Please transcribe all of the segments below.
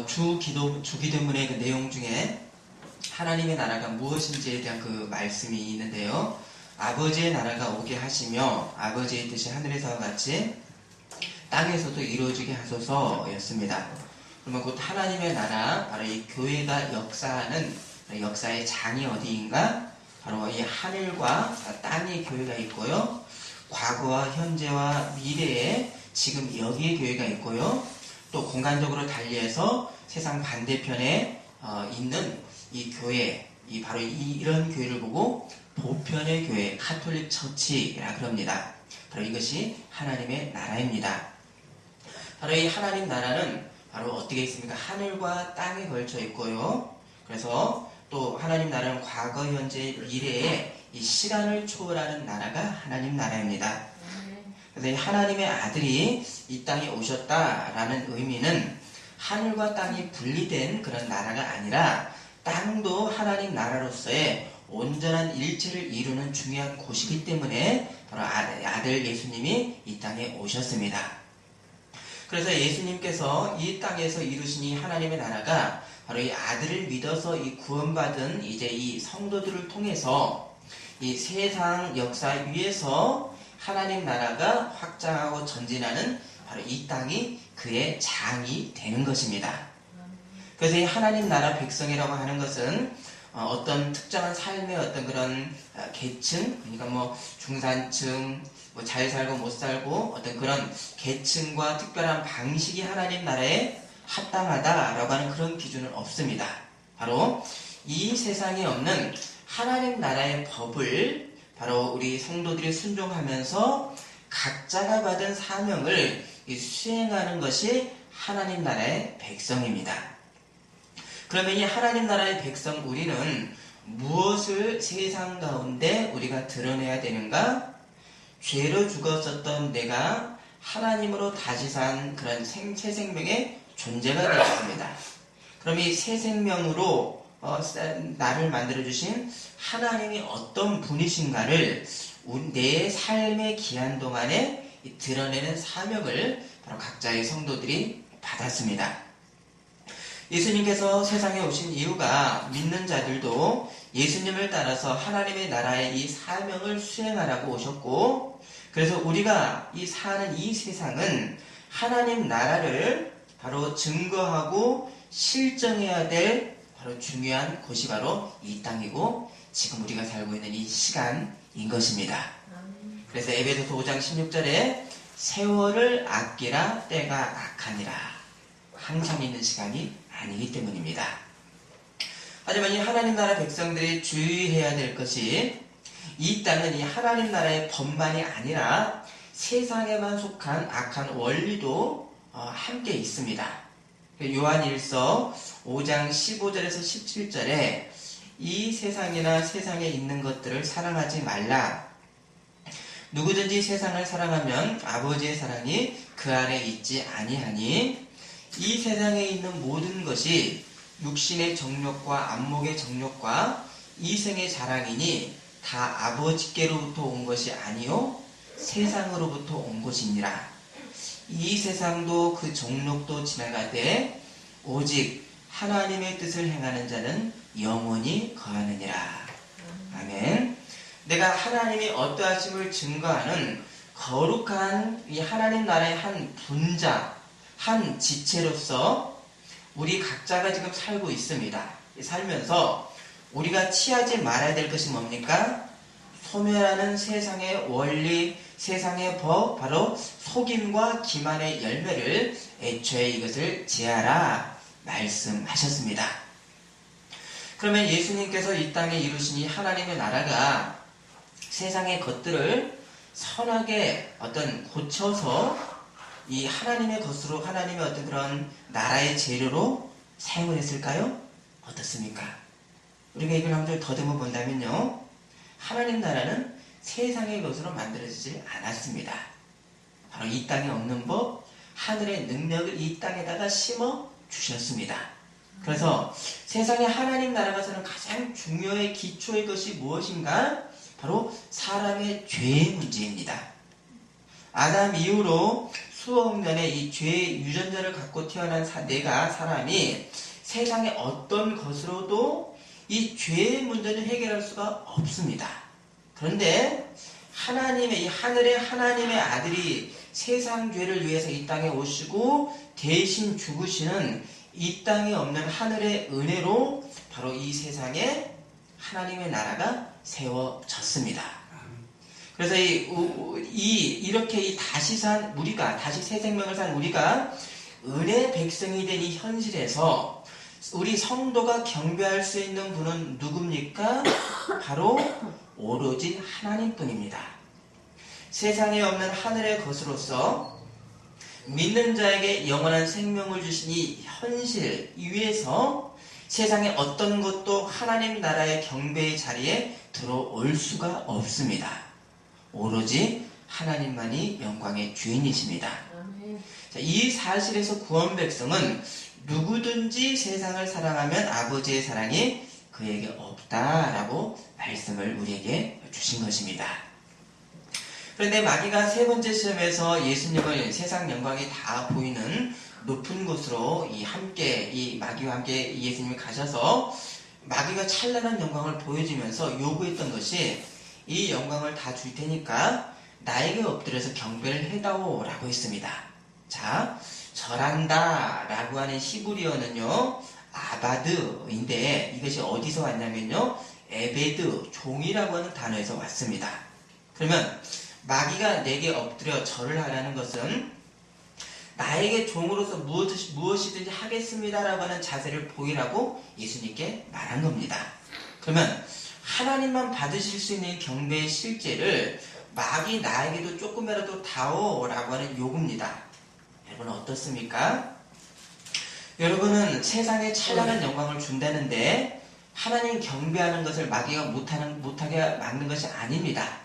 주기도문의 그 내용 중에 하나님의 나라가 무엇인지에 대한 그 말씀이 있는데요. 아버지의 나라가 오게 하시며 아버지의 뜻이 하늘에서와 같이 땅에서도 이루어지게 하소서였습니다. 그러면 곧 하나님의 나라, 바로 이 교회가 역사하는 역사의 장이 어디인가? 바로 이 하늘과 땅의 교회가 있고요. 과거와 현재와 미래에 지금 여기에 교회가 있고요. 또 공간적으로 달리해서 세상 반대편에 있는 이 교회, 바로 이런 교회를 보고 보편의 교회, 카톨릭 처치라 그럽니다. 바로 이것이 하나님의 나라입니다. 바로 이 하나님 나라는 바로 어떻게 있습니까? 하늘과 땅에 걸쳐 있고요. 그래서 또 하나님 나라는 과거, 현재, 미래에 이 시간을 초월하는 나라가 하나님 나라입니다. 그래서 이 하나님의 아들이 이 땅에 오셨다라는 의미는 하늘과 땅이 분리된 그런 나라가 아니라 땅도 하나님 나라로서의 온전한 일체를 이루는 중요한 곳이기 때문에 바로 아들 예수님이 이 땅에 오셨습니다. 그래서 예수님께서 이 땅에서 이루신 이 하나님의 나라가 바로 이 아들을 믿어서 이 구원받은 이제 이 성도들을 통해서 이 세상 역사 위에서 하나님 나라가 확장하고 전진하는 바로 이 땅이 그의 장이 되는 것입니다. 그래서 이 하나님 나라 백성이라고 하는 것은 어떤 특정한 삶의 어떤 그런 계층, 그러니까 뭐 중산층, 뭐 잘 살고 못 살고 어떤 그런 계층과 특별한 방식이 하나님 나라에 합당하다라고 하는 그런 기준은 없습니다. 바로 이 세상에 없는 하나님 나라의 법을 바로 우리 성도들이 순종하면서 각자가 받은 사명을 수행하는 것이 하나님 나라의 백성입니다. 그러면 이 하나님 나라의 백성 우리는 무엇을 세상 가운데 우리가 드러내야 되는가? 죄로 죽었었던 내가 하나님으로 다시 산 그런 새 생명의 존재가 되었습니다. 그럼 이 새 생명으로 나를 만들어주신 하나님이 어떤 분이신가를 내 삶의 기한 동안에 드러내는 사명을 바로 각자의 성도들이 받았습니다. 예수님께서 세상에 오신 이유가 믿는 자들도 예수님을 따라서 하나님의 나라의 이 사명을 수행하라고 오셨고, 그래서 우리가 사는 이 세상은 하나님 나라를 바로 증거하고 실정해야 될 바로 중요한 곳이 바로 이 땅이고 지금 우리가 살고 있는 이 시간인 것입니다. 그래서 에베소서 5장 16절에 세월을 아끼라 때가 악하니라. 항상 있는 시간이 아니기 때문입니다. 하지만 이 하나님 나라 백성들이 주의해야 될 것이 이 땅은 이 하나님 나라의 법만이 아니라 세상에만 속한 악한 원리도 함께 있습니다. 요한일서 5장 15절에서 17절에 이 세상이나 세상에 있는 것들을 사랑하지 말라. 누구든지 세상을 사랑하면 아버지의 사랑이 그 안에 있지 아니하니 이 세상에 있는 모든 것이 육신의 정욕과 안목의 정욕과 이생의 자랑이니 다 아버지께로부터 온 것이 아니요 세상으로부터 온 것이니라. 이 세상도 그 정욕도 지나가되 오직 하나님의 뜻을 행하는 자는 영원히 거하느니라. 아멘. 내가 하나님이 어떠하심을 증거하는 거룩한 이 하나님 나라의 한 분자, 한 지체로서 우리 각자가 지금 살고 있습니다. 살면서 우리가 취하지 말아야 될 것이 뭡니까? 소멸하는 세상의 원리, 세상의 법, 바로 속임과 기만의 열매를 애초에 이것을 제하라 말씀하셨습니다. 그러면 예수님께서 이 땅에 이루신 이 하나님의 나라가 세상의 것들을 선하게 고쳐서 이 하나님의 것으로 하나님의 어떤 그런 나라의 재료로 사용을 했을까요? 어떻습니까? 우리가 이걸 한번 더듬어 본다면요. 하나님 나라는 세상의 것으로 만들어지지 않았습니다. 바로 이 땅에 없는 법, 하늘의 능력을 이 땅에다가 심어 주셨습니다. 그래서 세상에 하나님 나라가 사는 가장 중요한 기초의 것이 무엇인가? 바로 사람의 죄의 문제입니다. 아담 이후로 수억 년의 이 죄의 유전자를 갖고 태어난 내가 사람이 세상의 어떤 것으로도 이 죄의 문제를 해결할 수가 없습니다. 그런데 하나님의 이 하늘의 하나님의 아들이 세상 죄를 위해서 이 땅에 오시고 대신 죽으시는 이 땅에 없는 하늘의 은혜로 바로 이 세상에 하나님의 나라가 세워졌습니다. 그래서 이렇게 이 다시 산 우리가, 다시 새 생명을 산 우리가 은혜 백성이 된 이 현실에서 우리 성도가 경배할 수 있는 분은 누굽니까? 바로 오로지 하나님뿐입니다. 세상에 없는 하늘의 것으로서 믿는 자에게 영원한 생명을 주신 이 현실 위에서 세상의 어떤 것도 하나님 나라의 경배의 자리에 들어올 수가 없습니다. 오로지 하나님만이 영광의 주인이십니다. 자, 이 사실에서 구원 백성은 누구든지 세상을 사랑하면 아버지의 사랑이 그에게 없다라고 말씀을 우리에게 주신 것입니다. 그런데 마귀가 세 번째 시험에서 예수님을 세상 영광이 다 보이는 높은 곳으로 이 마귀와 함께 예수님이 가셔서 마귀가 찬란한 영광을 보여주면서 요구했던 것이 이 영광을 다 줄 테니까 나에게 엎드려서 경배를 해다오라고 했습니다. 자, 절한다 라고 하는 히브리어는요 아바드인데 이것이 어디서 왔냐면요 에베드, 종이라고 하는 단어에서 왔습니다. 그러면 마귀가 내게 엎드려 절을 하라는 것은 나에게 종으로서 무엇이든지 하겠습니다라고 하는 자세를 보이라고 예수님께 말한 겁니다. 그러면 하나님만 받으실 수 있는 경배의 실제를 마귀 나에게도 조금이라도 다오라고 하는 요구입니다. 여러분 어떻습니까? 여러분은 세상에 찬란한 영광을 준다는데 하나님 경배하는 것을 마귀가 못하게 막는 것이 아닙니다.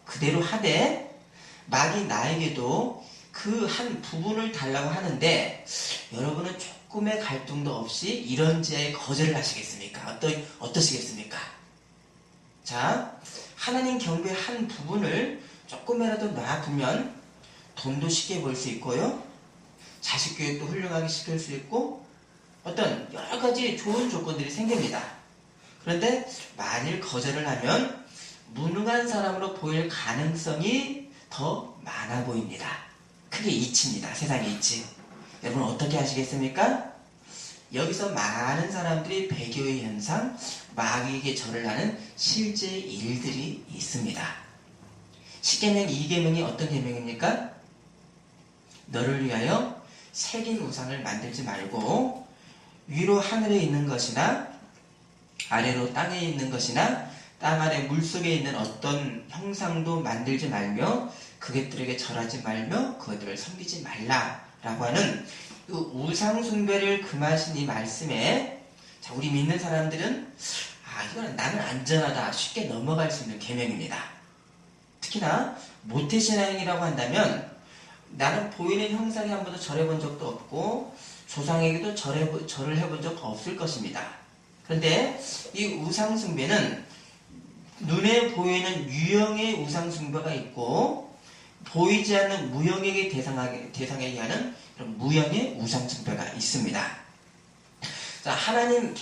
그대로 하되 마귀 나에게도 그 한 부분을 달라고 하는데 여러분은 조금의 갈등도 없이 이런지에 거절을 하시겠습니까? 어떠시겠습니까? 자, 하나님 경배의 한 부분을 조금이라도 놔두면 돈도 쉽게 벌 수 있고요. 자식 교육도 훌륭하게 시킬 수 있고 어떤 여러 가지 좋은 조건들이 생깁니다. 그런데 만일 거절을 하면 무능한 사람으로 보일 가능성이 더 많아 보입니다. 크게 이치입니다. 세상의 이치. 여러분 어떻게 하시겠습니까? 여기서 많은 사람들이 배교의 현상, 마귀에게 절을 하는 실제 일들이 있습니다. 십계명 2계명이 어떤 계명입니까? 너를 위하여 새긴 우상을 만들지 말고 위로 하늘에 있는 것이나 아래로 땅에 있는 것이나 땅 아래 물속에 있는 어떤 형상도 만들지 말며 그것들에게 절하지 말며 그것들을 섬기지 말라라고 하는 그 우상 숭배를 금하신 이 말씀에 자, 우리 믿는 사람들은 이거는 나는 안전하다 쉽게 넘어갈 수 있는 계명입니다. 특히나 모태신앙이라고 한다면 나는 보이는 형상에 한 번도 절해본 적도 없고 조상에게도 절을 해본 적 없을 것입니다. 그런데 이 우상 숭배는 눈에 보이는 유형의 우상 숭배가 있고 보이지 않는 무형에게 대상에게 하는 그런 무형의 우상 숭배가 있습니다. 자, 하나님은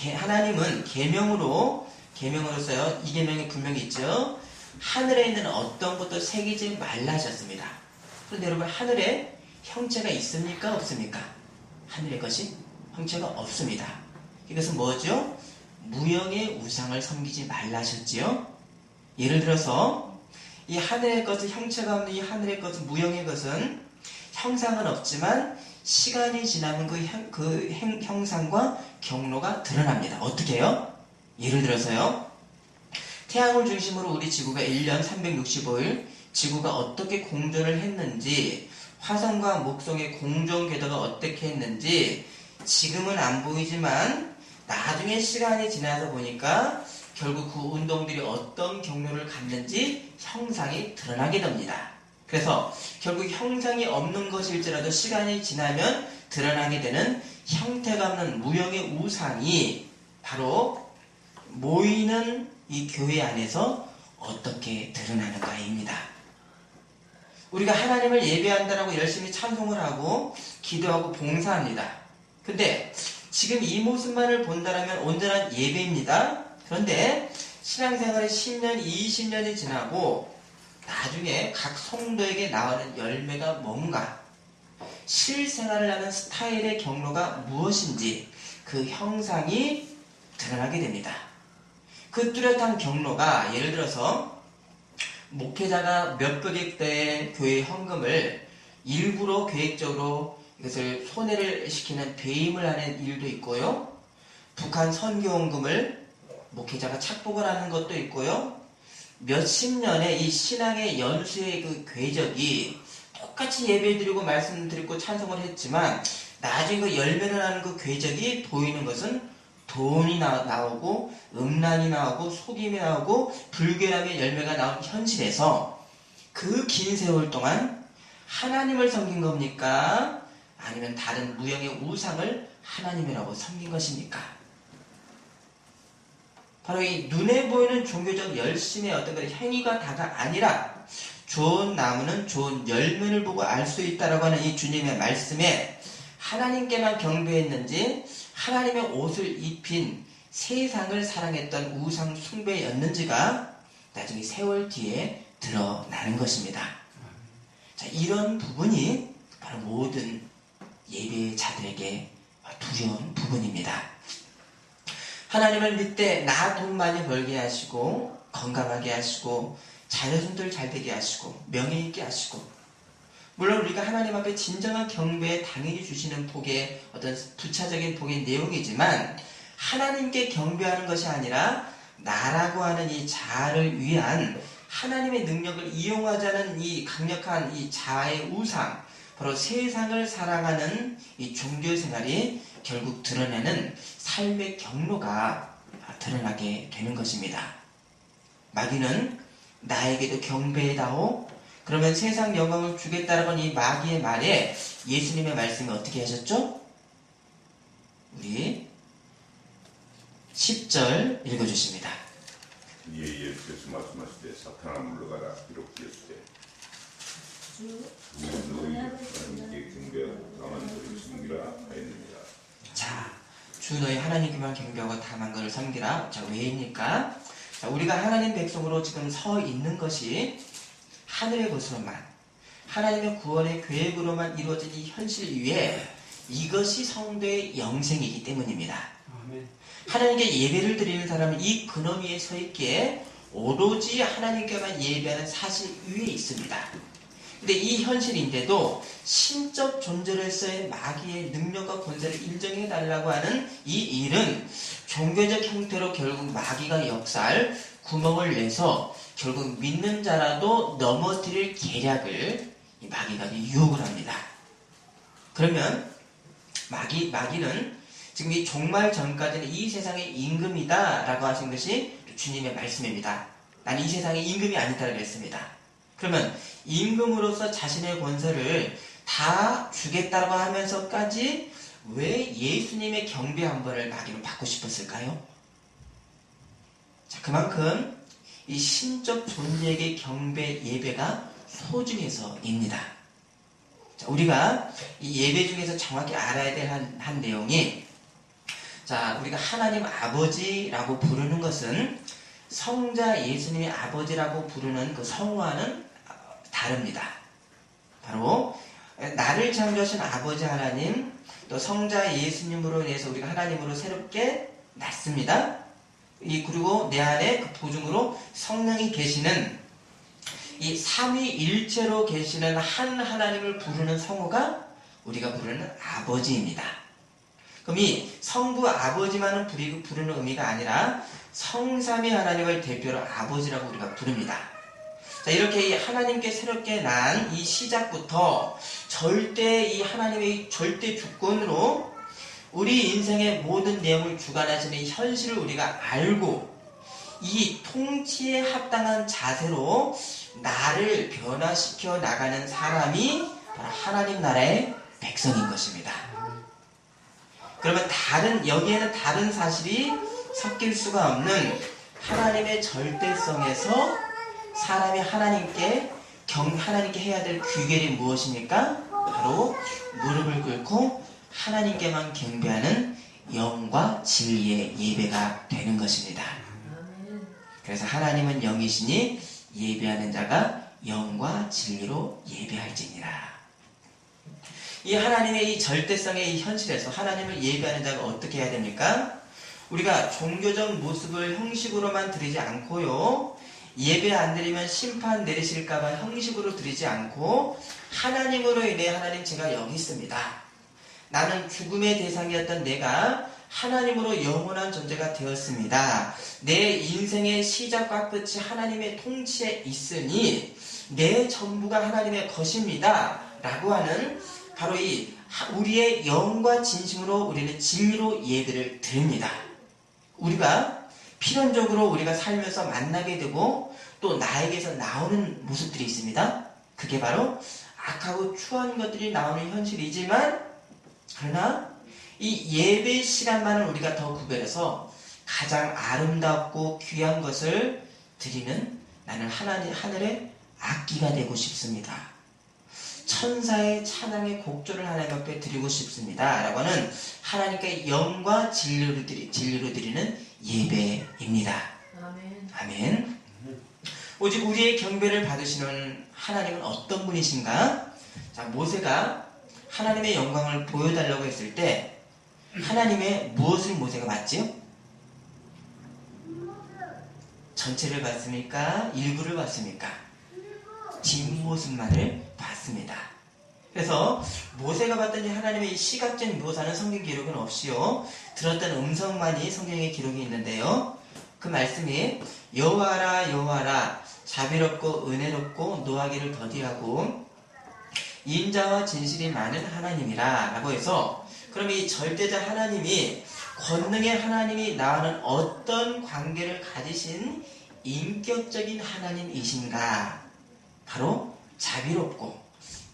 계명으로서요 이 계명이 분명히 있죠. 하늘에 있는 어떤 것도 새기지 말라 하셨습니다. 그런데 여러분 하늘에 형체가 있습니까? 없습니까? 하늘의 것이 형체가 없습니다. 이것은 뭐죠? 무형의 우상을 섬기지 말라 하셨지요. 예를 들어서 이 하늘의 것은 형체가 없는 이 하늘의 것은 무형의 것은 형상은 없지만 시간이 지나면 그 형상과 경로가 드러납니다. 어떻게 해요? 예를 들어서요. 태양을 중심으로 우리 지구가 1년 365일 지구가 어떻게 공전을 했는지 화성과 목성의 공전 궤도가 어떻게 했는지 지금은 안 보이지만 나중에 시간이 지나서 보니까 결국 그 운동들이 어떤 경로를 갖는지 형상이 드러나게 됩니다. 그래서 결국 형상이 없는 것일지라도 시간이 지나면 드러나게 되는 형태가 없는 무형의 우상이 바로 모이는 이 교회 안에서 어떻게 드러나는가입니다. 우리가 하나님을 예배한다라고 열심히 찬송을 하고 기도하고 봉사합니다. 근데 지금 이 모습만을 본다라면 온전한 예배입니다. 그런데 신앙생활이 10년, 20년이 지나고 나중에 각 성도에게 나오는 열매가 뭔가, 실생활을 하는 스타일의 경로가 무엇인지 그 형상이 드러나게 됩니다. 그 뚜렷한 경로가, 예를 들어서 목회자가 몇백억대의 교회 헌금을 일부러 계획적으로 이것을 손해를 시키는 배임을 하는 일도 있고요. 북한 선교헌금을 목회자가 착복을 하는 것도 있고요. 몇십 년의 이 신앙의 연수의 그 궤적이 똑같이 예배드리고 말씀드리고 찬송을 했지만 나중에 그 열매를 하는 그 궤적이 보이는 것은 돈이 나오고 음란이 나오고 속임이 나오고 불결함의 열매가 나온 현실에서 그 긴 세월 동안 하나님을 섬긴 겁니까? 아니면 다른 무형의 우상을 하나님이라고 섬긴 것입니까? 바로 이 눈에 보이는 종교적 열심의 어떤 그런 행위가 다가 아니라 좋은 나무는 좋은 열매를 보고 알 수 있다라고 하는 이 주님의 말씀에 하나님께만 경배했는지 하나님의 옷을 입힌 세상을 사랑했던 우상 숭배였는지가 나중에 세월 뒤에 드러나는 것입니다. 자, 이런 부분이 바로 모든 예배자들에게 두려운 부분입니다. 하나님을 믿되 나 돈 많이 벌게 하시고 건강하게 하시고 자녀손들 잘 되게 하시고 명예 있게 하시고, 물론 우리가 하나님 앞에 진정한 경배에 당연히 주시는 복의 어떤 부차적인 복의 내용이지만 하나님께 경배하는 것이 아니라 나라고 하는 이 자아를 위한 하나님의 능력을 이용하자는 이 강력한 이 자아의 우상, 바로 세상을 사랑하는 이 종교생활이 결국 드러내는 삶의 경로가 드러나게 되는 것입니다. 마귀는 나에게도 경배해다오, 그러면 세상 영광을 주겠다라는 이 마귀의 말에 예수님의 말씀이 어떻게 하셨죠? 우리 10절 읽어주십니다. 이에 예수께서 말씀하시되 사탄아 물러가라 기록되었으되 너희 하나님께 경배하고 다만 그를 섬기라 하였느니라. 자, 주 너희 하나님께만 경배하고 다만 그를 섬기라. 자, 왜입니까? 자, 우리가 하나님 백성으로 지금 서 있는 것이 하늘의 것으로만, 하나님의 구원의 계획으로만 이루어진 이 현실 위에 이것이 성도의 영생이기 때문입니다. 아멘. 하나님께 예배를 드리는 사람은 이 근원 위에 서 있기에 오로지 하나님께만 예배하는 사실 위에 있습니다. 근데 이 현실인데도 신적 존재로서의 마귀의 능력과 권세를 인정해달라고 하는 이 일은 종교적 형태로 결국 마귀가 역사할 구멍을 내서 결국 믿는 자라도 넘어뜨릴 계략을 이 마귀가 유혹을 합니다. 그러면 마귀는 지금 이 종말 전까지는 이 세상의 임금이다 라고 하신 것이 주님의 말씀입니다. 나는 이 세상의 임금이 아니다라고 했습니다. 그러면 임금으로서 자신의 권세를 다 주겠다고 하면서까지 왜 예수님의 경배 한 번을 마귀로 받고 싶었을까요? 자, 그만큼 이 신적 존재에게 경배 예배가 소중해서입니다. 자, 우리가 이 예배 중에서 정확히 알아야 될 한 내용이, 자, 우리가 하나님 아버지라고 부르는 것은 성자 예수님의 아버지라고 부르는 그 성화는 다릅니다. 바로 나를 창조하신 아버지 하나님, 또 성자 예수님으로 인해서 우리가 하나님으로 새롭게 났습니다. 그리고 내 안에 그 보증으로 성령이 계시는 이 삼위일체로 계시는 한 하나님을 부르는 성호가 우리가 부르는 아버지입니다. 그럼 이 성부 아버지만은 부르는 의미가 아니라 성삼위 하나님을 대표로 아버지라고 우리가 부릅니다. 자, 이렇게 이 하나님께 새롭게 난 이 시작부터 절대 이 하나님의 절대 주권으로 우리 인생의 모든 내용을 주관하시는 이 현실을 우리가 알고 이 통치에 합당한 자세로 나를 변화시켜 나가는 사람이 바로 하나님 나라의 백성인 것입니다. 그러면 여기에는 다른 사실이 섞일 수가 없는 하나님의 절대성에서 사람이 하나님께 하나님께 해야 될 규결이 무엇입니까? 바로 무릎을 꿇고 하나님께만 경배하는 영과 진리의 예배가 되는 것입니다. 그래서 하나님은 영이시니 예배하는 자가 영과 진리로 예배할지니라. 이 하나님의 이 절대성의 이 현실에서 하나님을 예배하는 자가 어떻게 해야 됩니까? 우리가 종교적 모습을 형식으로만 드리지 않고요. 예배 안 드리면 심판 내리실까봐 형식으로 드리지 않고 하나님으로 인해 하나님 제가 여기 있습니다. 나는 죽음의 대상이었던 내가 하나님으로 영원한 존재가 되었습니다. 내 인생의 시작과 끝이 하나님의 통치에 있으니 내 전부가 하나님의 것입니다. 라고 하는 바로 이 우리의 영과 진심으로 우리는 진리로 예배를 드립니다. 우리가 필연적으로 우리가 살면서 만나게 되고 또 나에게서 나오는 모습들이 있습니다. 그게 바로 악하고 추한 것들이 나오는 현실이지만 그러나 이 예배 시간만을 우리가 더 구별해서 가장 아름답고 귀한 것을 드리는 나는 하늘의 악기가 되고 싶습니다. 천사의 찬양의 곡조를 하나님 앞에 드리고 싶습니다. 라고 하는 하나님께 영과 진리로 드리는 예배입니다. 아멘. 아멘. 오직 우리의 경배를 받으시는 하나님은 어떤 분이신가? 자, 모세가 하나님의 영광을 보여달라고 했을 때 하나님의 무엇을 모세가 봤지요? 전체를 봤습니까? 일부를 봤습니까? 뒷모습만을 봤습니다. 그래서 모세가 봤던 하나님의 이 시각적 묘사는 성경 기록은 없이요. 들었던 음성만이 성경에 기록이 있는데요. 그 말씀이 여호와라 여호와라 자비롭고 은혜롭고 노하기를 더디하고 인자와 진실이 많은 하나님이라 라고 해서 그럼 이 절대자 하나님이 권능의 하나님이 나와는 어떤 관계를 가지신 인격적인 하나님이신가? 바로 자비롭고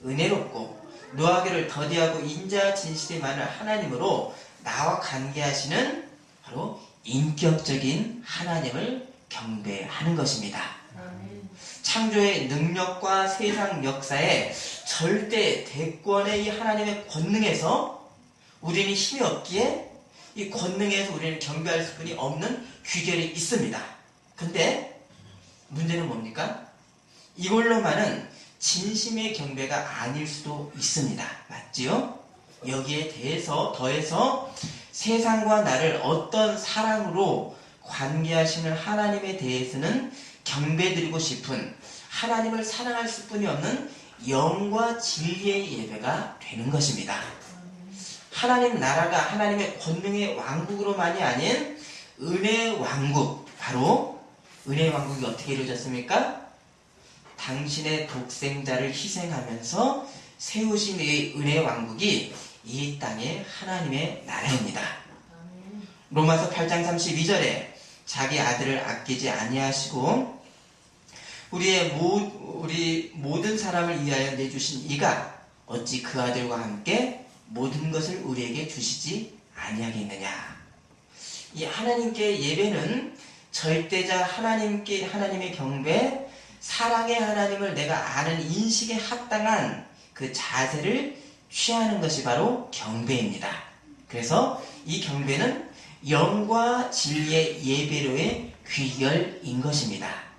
은혜롭고 노하기를 더디하고 인자와 진실이 많은 하나님으로 나와 관계하시는 바로 인격적인 하나님을 경배하는 것입니다. 아멘. 창조의 능력과 세상 역사의 절대 대권의 이 하나님의 권능에서 우리는 힘이 없기에 이 권능에서 우리는 경배할 수뿐이 없는 규결이 있습니다. 근데 문제는 뭡니까? 이걸로만은 진심의 경배가 아닐 수도 있습니다. 맞지요? 여기에 대해서 더해서 세상과 나를 어떤 사랑으로 관계하시는 하나님에 대해서는 경배드리고 싶은 하나님을 사랑할 수뿐이 없는 영과 진리의 예배가 되는 것입니다. 하나님 나라가 하나님의 권능의 왕국으로만이 아닌 은혜의 왕국, 바로 은혜의 왕국이 어떻게 이루어졌습니까? 당신의 독생자를 희생하면서 세우신 이 은혜의 왕국이 이 땅의 하나님의 나라입니다. 아멘. 로마서 8장 32절에 자기 아들을 아끼지 아니하시고 우리 모든 사람을 위하여 내주신 이가 어찌 그 아들과 함께 모든 것을 우리에게 주시지 아니하겠느냐. 이 하나님께 예배는 절대자 하나님의 경배, 사랑의 하나님을 내가 아는 인식에 합당한 그 자세를 취하는 것이 바로 경배입니다. 그래서 이 경배는 영과 진리의 예배로의 귀결인 것입니다.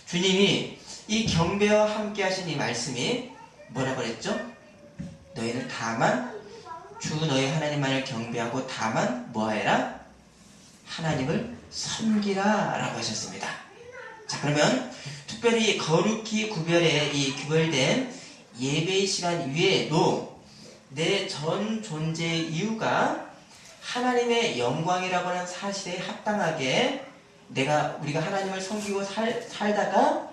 주님이 이 경배와 함께 하신 이 말씀이 뭐라고 그랬죠? 너희는 다만 주 너희 하나님만을 경배하고 다만 뭐하여라? 하나님을 섬기라 라고 하셨습니다. 자, 그러면 특별히 거룩히 구별된 예배의 시간 위에도 내 전 존재의 이유가 하나님의 영광이라고 하는 사실에 합당하게 우리가 하나님을 섬기고 살다가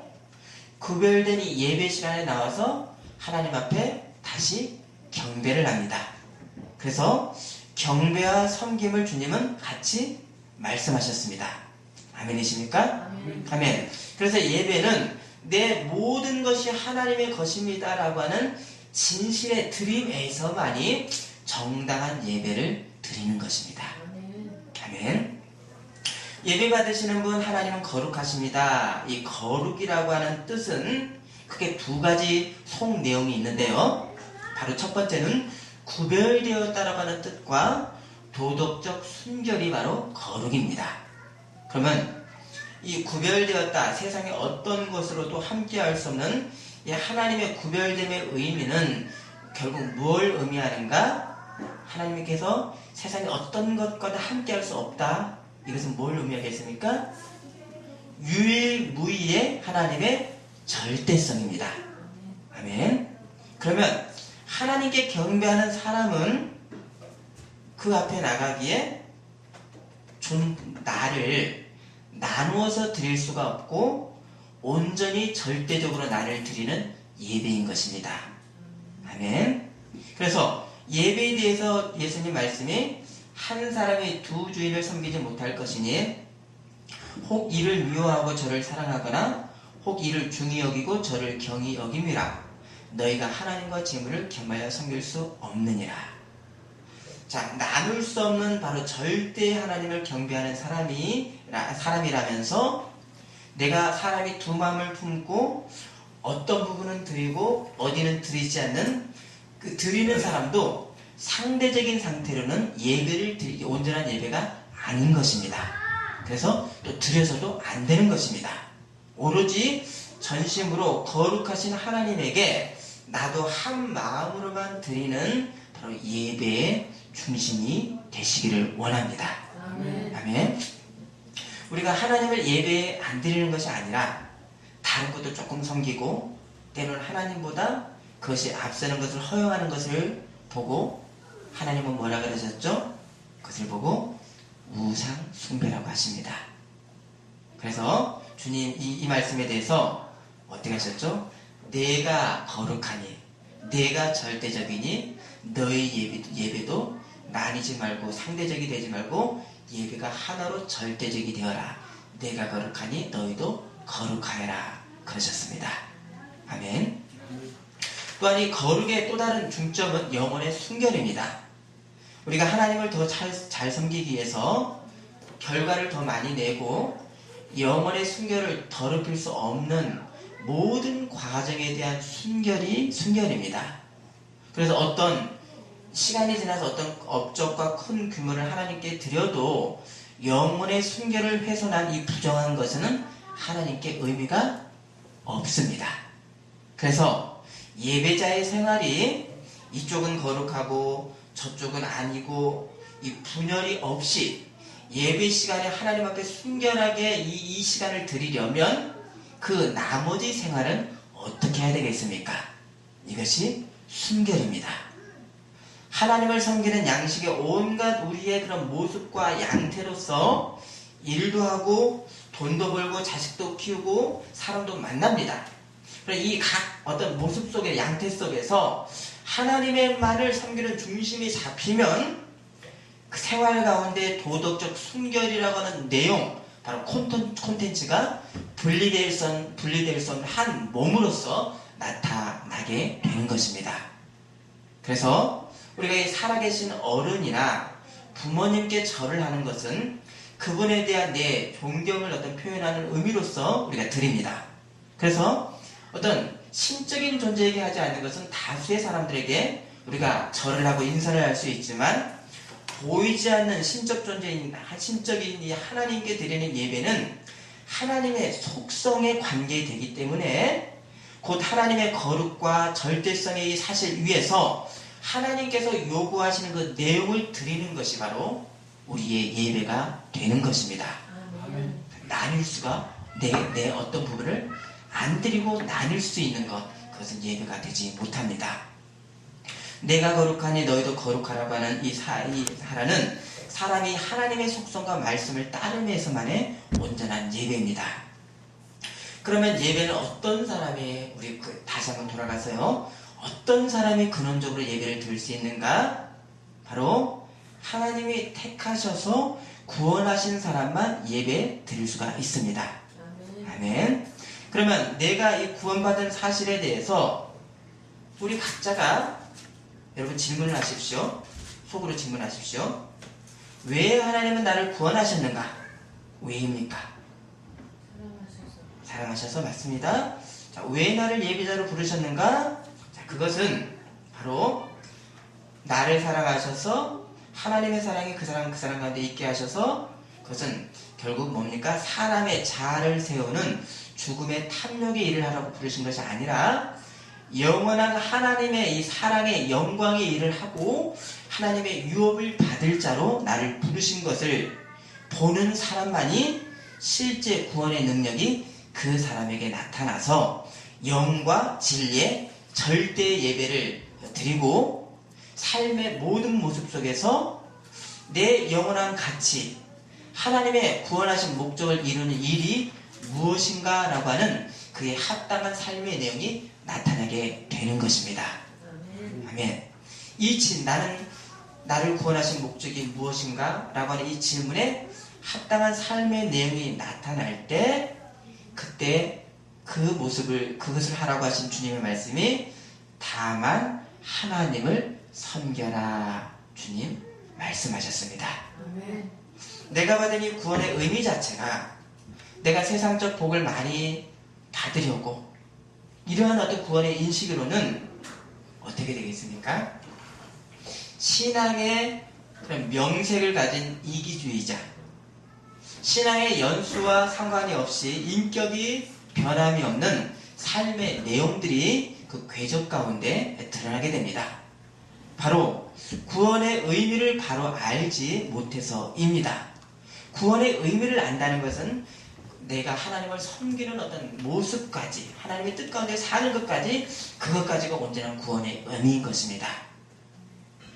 구별된 이 예배 시간에 나와서 하나님 앞에 다시 경배를 합니다. 그래서 경배와 섬김을 주님은 같이 말씀하셨습니다. 아멘이십니까? 아멘. 아멘. 그래서 예배는 내 모든 것이 하나님의 것입니다 라고 하는 진실의 드림에서만이 정당한 예배를 드리는 것입니다. 아멘. 아멘. 예배 받으시는 분 하나님은 거룩하십니다. 이 거룩이라고 하는 뜻은 크게 두 가지 속 내용이 있는데요. 바로 첫 번째는 구별되었다라고 하는 뜻과 도덕적 순결이 바로 거룩입니다. 그러면 이 구별되었다, 세상의 어떤 것으로도 함께할 수 없는 이 하나님의 구별됨의 의미는 결국 뭘 의미하는가? 하나님께서 세상의 어떤 것과도 함께할 수 없다. 이것은 뭘 의미하겠습니까? 유일무이의 하나님의 절대성입니다. 아멘. 그러면 하나님께 경배하는 사람은 그 앞에 나가기에 좀 나를 나누어서 드릴 수가 없고 온전히 절대적으로 나를 드리는 예배인 것입니다. 아멘. 그래서 예배에 대해서 예수님 말씀이 한 사람이 두 주인을 섬기지 못할 것이니 혹 이를 미워하고 저를 사랑하거나 혹 이를 중히 여기고 저를 경히 여김이라. 너희가 하나님과 재물을 겸하여 섬길 수 없느니라. 자, 나눌 수 없는 바로 절대 하나님을 경배하는 사람이라면서 내가 사람이 두 마음을 품고 어떤 부분은 드리고 어디는 드리지 않는 그 드리는 사람도 상대적인 상태로는 온전한 예배가 아닌 것입니다. 그래서 또 드려서도 안 되는 것입니다. 오로지 전심으로 거룩하신 하나님에게 나도 한 마음으로만 드리는 바로 예배의 중심이 되시기를 원합니다. 아멘. 우리가 하나님을 예배에 안 드리는 것이 아니라 다른 것도 조금 섬기고 때로는 하나님보다 그것이 앞서는 것을 허용하는 것을 보고 하나님은 뭐라 그러셨죠? 그것을 보고 우상 숭배라고 하십니다. 그래서 주님 이 말씀에 대해서 어떻게 하셨죠? 내가 거룩하니 내가 절대적이니 너의 예배도 나뉘지 말고 상대적이 되지 말고 예배가 하나로 절대적이 되어라. 내가 거룩하니 너희도 거룩하여라 그러셨습니다. 아멘. 또한 이 거룩의 또 다른 중점은 영혼의 순결입니다. 우리가 하나님을 더 잘 섬기기 위해서 결과를 더 많이 내고 영혼의 순결을 더럽힐 수 없는 모든 과정에 대한 순결입니다. 그래서 어떤 시간이 지나서 어떤 업적과 큰 규모를 하나님께 드려도 영혼의 순결을 훼손한 이 부정한 것은 하나님께 의미가 없습니다. 그래서 예배자의 생활이 이쪽은 거룩하고 저쪽은 아니고 이 분열이 없이 예배 시간에 하나님 앞에 순결하게 이 시간을 드리려면 그 나머지 생활은 어떻게 해야 되겠습니까? 이것이 순결입니다. 하나님을 섬기는 양식의 온갖 우리의 그런 모습과 양태로서 일도 하고 돈도 벌고 자식도 키우고 사람도 만납니다. 이 각 어떤 모습 속의 양태 속에서 하나님의만을 섬기는 중심이 잡히면 그 생활 가운데 도덕적 순결이라고 하는 내용, 바로 콘텐츠가 분리될 수 없는 한 몸으로서 나타나게 되는 것입니다. 그래서 우리가 이 살아계신 어른이나 부모님께 절을 하는 것은 그분에 대한 내 존경을 어떤 표현하는 의미로서 우리가 드립니다. 그래서 어떤 신적인 존재에게 하지 않는 것은 다수의 사람들에게 우리가 절을 하고 인사를 할 수 있지만 보이지 않는 신적 존재인 이 하나님께 드리는 예배는 하나님의 속성에 관계되기 때문에 곧 하나님의 거룩과 절대성의 이 사실 위에서 하나님께서 요구하시는 그 내용을 드리는 것이 바로 우리의 예배가 되는 것입니다. 나눌 수가 내 어떤 부분을 안 드리고 나눌 수 있는 것, 그것은 예배가 되지 못합니다. 내가 거룩하니 너희도 거룩하라고 하는 이 사라는 사람이 하나님의 속성과 말씀을 따르면서만의 온전한 예배입니다. 그러면 예배는 어떤 사람이 우리 다시 한번 돌아가서요. 어떤 사람이 근원적으로 예배를 드릴 수 있는가? 바로 하나님이 택하셔서 구원하신 사람만 예배 드릴 수가 있습니다. 아멘. 그러면 내가 이 구원받은 사실에 대해서 우리 각자가 여러분 질문을 하십시오. 속으로 질문하십시오. 왜 하나님은 나를 구원하셨는가? 왜입니까? 사랑하셔서 맞습니다. 자, 왜 나를 예배자로 부르셨는가? 자, 그것은 바로 나를 사랑하셔서 하나님의 사랑이 그 사람 가운데 있게 하셔서 그것은 결국 뭡니까? 사람의 자아를 세우는 죽음의 탐욕의 일을 하라고 부르신 것이 아니라 영원한 하나님의 이 사랑의 영광의 일을 하고 하나님의 유업을 받을 자로 나를 부르신 것을 보는 사람만이 실제 구원의 능력이 그 사람에게 나타나서 영과 진리의 절대 예배를 드리고 삶의 모든 모습 속에서 내 영원한 가치, 하나님의 구원하신 목적을 이루는 일이 무엇인가 라고 하는 그의 합당한 삶의 내용이 나타나게 되는 것입니다. 아멘. 나를 구원하신 목적이 무엇인가 라고 하는 이 질문에 합당한 삶의 내용이 나타날 때 그때 그것을 하라고 하신 주님의 말씀이 다만 하나님을 섬겨라 주님 말씀하셨습니다. 아멘. 내가 받은 이 구원의 의미 자체가 내가 세상적 복을 많이 받으려고 이러한 어떤 구원의 인식으로는 어떻게 되겠습니까? 신앙의 그런 명색을 가진 이기주의자, 신앙의 연수와 상관이 없이 인격이 변함이 없는 삶의 내용들이 그 궤적 가운데 드러나게 됩니다. 바로 구원의 의미를 바로 알지 못해서입니다. 구원의 의미를 안다는 것은 내가 하나님을 섬기는 어떤 모습까지 하나님의 뜻 가운데 사는 것까지 그것까지가 온전한 구원의 의미인 것입니다.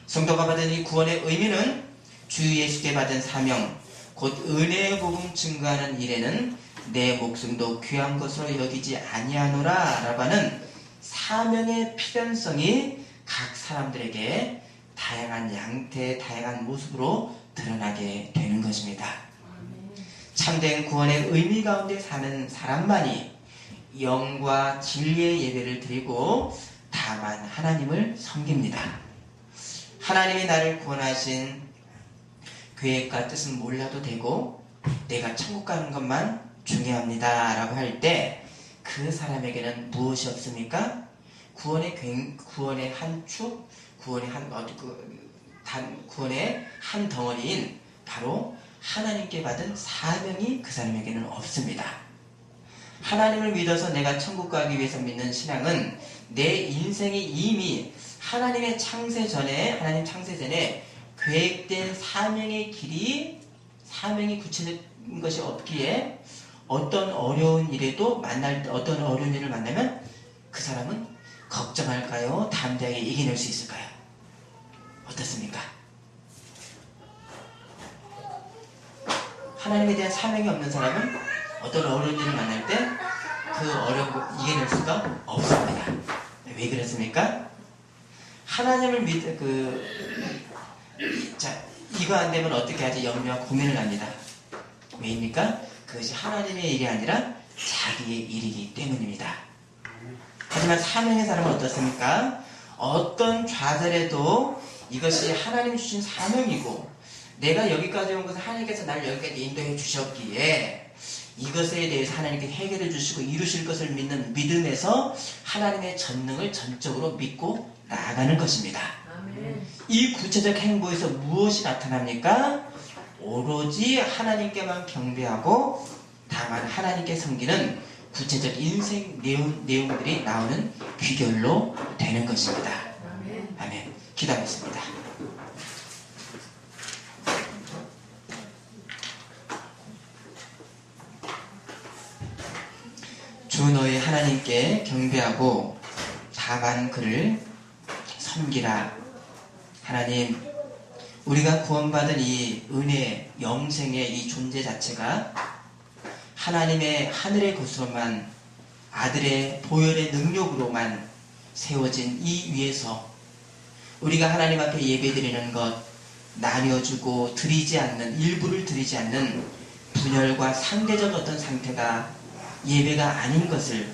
성도가 받은 이 구원의 의미는 주 예수께 받은 사명 곧 은혜의 복음 증거하는 일에는 내 목숨도 귀한 것으로 여기지 아니하노라 라고 하는 사명의 필연성이 각 사람들에게 다양한 양태, 다양한 모습으로 드러나게 되는 것입니다. 참된 구원의 의미 가운데 사는 사람만이 영과 진리의 예배를 드리고 다만 하나님을 섬깁니다. 하나님이 나를 구원하신 계획과 뜻은 몰라도 되고 내가 천국 가는 것만 중요합니다 라고 할 때 그 사람에게는 무엇이 없습니까? 구원의 한 축, 구원의 한 덩어리인 바로 하나님께 받은 사명이 그 사람에게는 없습니다. 하나님을 믿어서 내가 천국 가기 위해서 믿는 신앙은 내 인생이 이미 하나님 창세 전에 계획된 사명의 길이 사명이 구체적인 것이 없기에 어떤 어려운 일에도 어떤 어려운 일을 만나면 그 사람은 걱정할까요? 담대하게 이겨낼 수 있을까요? 어떻습니까? 하나님에 대한 사명이 없는 사람은 어떤 어려운 일을 만날 때 그 어려운 거 이겨낼 수가 없습니다. 왜 그렇습니까? 하나님을 이거 안 되면 어떻게 하지? 염려와 고민을 합니다. 왜입니까? 그것이 하나님의 일이 아니라 자기의 일이기 때문입니다. 하지만 사명의 사람은 어떻습니까? 어떤 좌절에도 이것이 하나님 주신 사명이고 내가 여기까지 온 것은 하나님께서 나를 여기까지 인도해 주셨기에 이것에 대해서 하나님께 해결해 주시고 이루실 것을 믿는 믿음에서 하나님의 전능을 전적으로 믿고 나아가는 것입니다. 아멘. 이 구체적 행보에서 무엇이 나타납니까? 오로지 하나님께만 경배하고 다만 하나님께 섬기는 구체적 인생 내용들이 나오는 귀결로 되는 것입니다. 아멘. 아멘. 기도하겠습니다. 주 너희 하나님께 경배하고 다만 그를 섬기라. 하나님, 우리가 구원받은 이 은혜, 영생의 이 존재 자체가 하나님의 하늘의 것으로만 아들의 보혈의 능력으로만 세워진 이 위에서 우리가 하나님 앞에 예배드리는 것 나뉘어주고 드리지 않는 일부를 드리지 않는 분열과 상대적 어떤 상태가 예배가 아닌 것을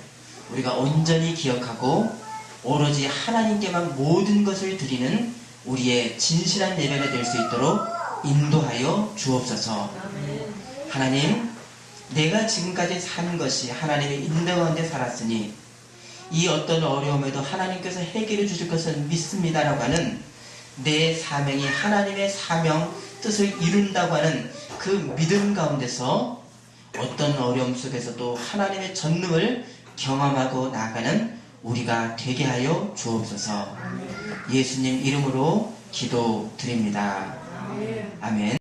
우리가 온전히 기억하고 오로지 하나님께만 모든 것을 드리는 우리의 진실한 예배가 될 수 있도록 인도하여 주옵소서. 하나님, 내가 지금까지 산 것이 하나님의 인도 가운데 살았으니 이 어떤 어려움에도 하나님께서 해결해 주실 것을 믿습니다라고 하는 내 사명이 하나님의 사명 뜻을 이룬다고 하는 그 믿음 가운데서 어떤 어려움 속에서도 하나님의 전능을 경험하고 나아가는 우리가 되게 하여 주옵소서. 예수님 이름으로 기도드립니다. 아멘.